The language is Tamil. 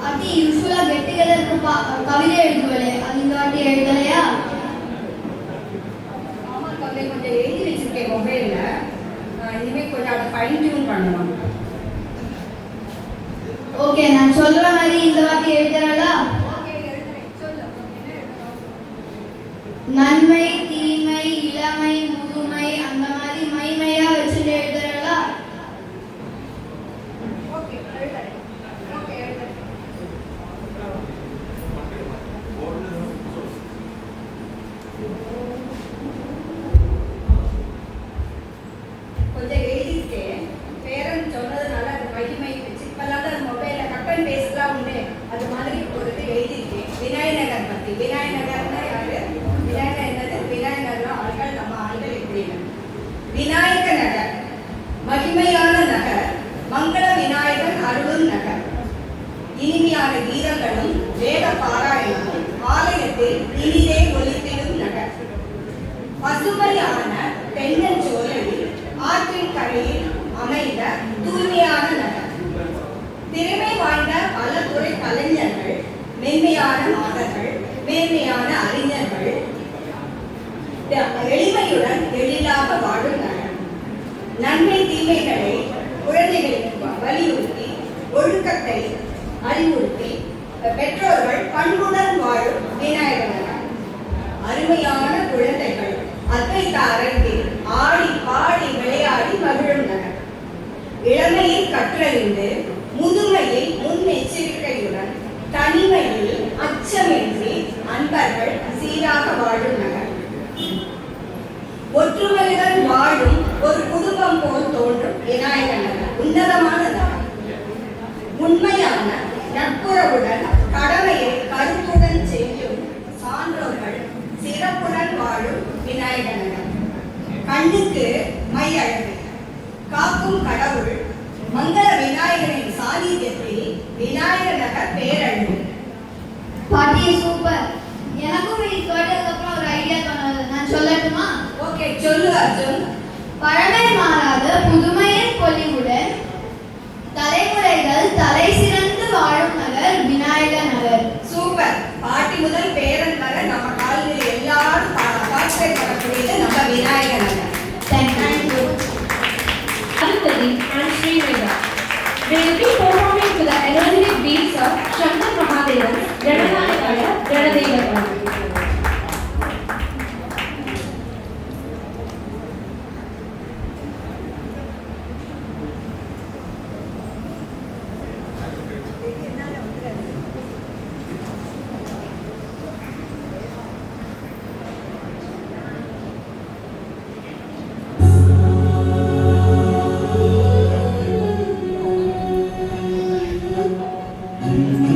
பாட்டி யூஸ்வலா கெட் டுகெதருக்கு கவிதை எழுதுவலே அது இந்த வாட்டி எழுதலையா? ஆமா கவிதை கொஞ்சம் எழுதி வச்சிருக்கேன் மொபைல்ல. இனிமேல் கொஞ்சம் அதை ஃபைன் டியூன் பண்ணணும். ஓகே, நான் சொல்ற மாதிரி இந்த வாட்டி எழுதுறலா? ஓகே எழுதுறேன். சொல்லு. என்ன எழுதணும்? நன்மை, தீமை, இளமை, முதுமை அந்த மாதிரி மைமையா வச்சுட்டு எழுதுறலா? ஓகே எழுதுறேன். ஓகே எழுதுறேன். கொஞ்சம் எழுதியிருக்கேன். பேரன் சொன்னதுனால அது மகிமை வச்சு இப்பெல்லாம் தான் மொபைல்ல கட் அண்ட் பேஸ்ட்லாம் உண்டு. அது மாதிரி ஒரு இது எழுதியிருக்கேன். விநாயகர் பத்தி. விநாயகர்னா யாரு? விநாயகர் என்னது? விநாயகர்லாம் ஆள்கள் நம்ம ஆள்கள் எப்படி? விநாயக நகர் மகிமையான நகர், மங்கள விநாயகன் அருளும் நகர், இனிமையான கீதங்களும் வேத பாராயணமும் ஆலயத்தில் இனிதே ஒலித்திடும் நகர், பசுமையான தென்னஞ்சோலையில் ஆற்றின் கரையில் அமைந்த தூய்மையான நகர், திறமை வாய்ந்த பல துறை கலைஞர்கள், மென்மையான மாதர்கள், மேன்மையான அறிஞர்கள், எளிமையுடன் எழிலாக வாழும் நகர், நன்மை தீமைகளை குழந்தைகளுக்கு வலியுறுத்தி ஒழுக்கத்தை அறிவுறுத்தி பெற்றோர்கள் பண்புடன் வாழும் விநாயகர் நகர், அருமையான குழந்தைகள் அத்வைத அரங்கில் ஆடி பாடி விளையாடி மகிழும் நகர், இளமையில் கற்றறிந்து முதுமையில் முன்னெச்சரிக்கையுடன் தனிமையில் அச்சமின்றி அன்பர்கள் சீராக வாழும் நகர், ஒற்றுமையுடன் வாழும் ஒரு குடும்பம் போல் தோன்றும் விநாயகர் நகர், உன்னதமான நகர், உண்மையான நட்புறவுடன் கடமையை கருத்துடன் செய்யும் சான்றோர்கள் சிறப்புடன் வாழும் விநாயகர் நகர், கண்ணுக்கு மை அழகு காக்கும் கடவுள் மங்கள விநாயகரின் சாநித்தியத்தில் விநாயகர் நகர் பேரழகு. பாட்டி சூப்பர். எனக்கும் இது கேட்டதுக்கு அப்புறம் ஒரு ஐடியா தோணுது, நான் சொல்லட்டுமா? ஓகே சொல்லு அர்ஜுன். பழமை மாறாத புதுமையின் பொலிவுடன் தலைமுறைகள் தலை சிறந்து வாழும் நகர் விநாயகர் நகர். சூப்பர். பாட்டி முதல் பேரன் வரை நம்ம கால்களில் எல்லாரும் பார்ட்டிசிபேட் பண்ணக்கூடியது நம்ம விநாயகர் நகர். Thank you. Adipati and Sriveda. They will be performing to the energetic beats of Shankar Mahadevan, Jananayakaya, Janadevakaya. Mm-hmm.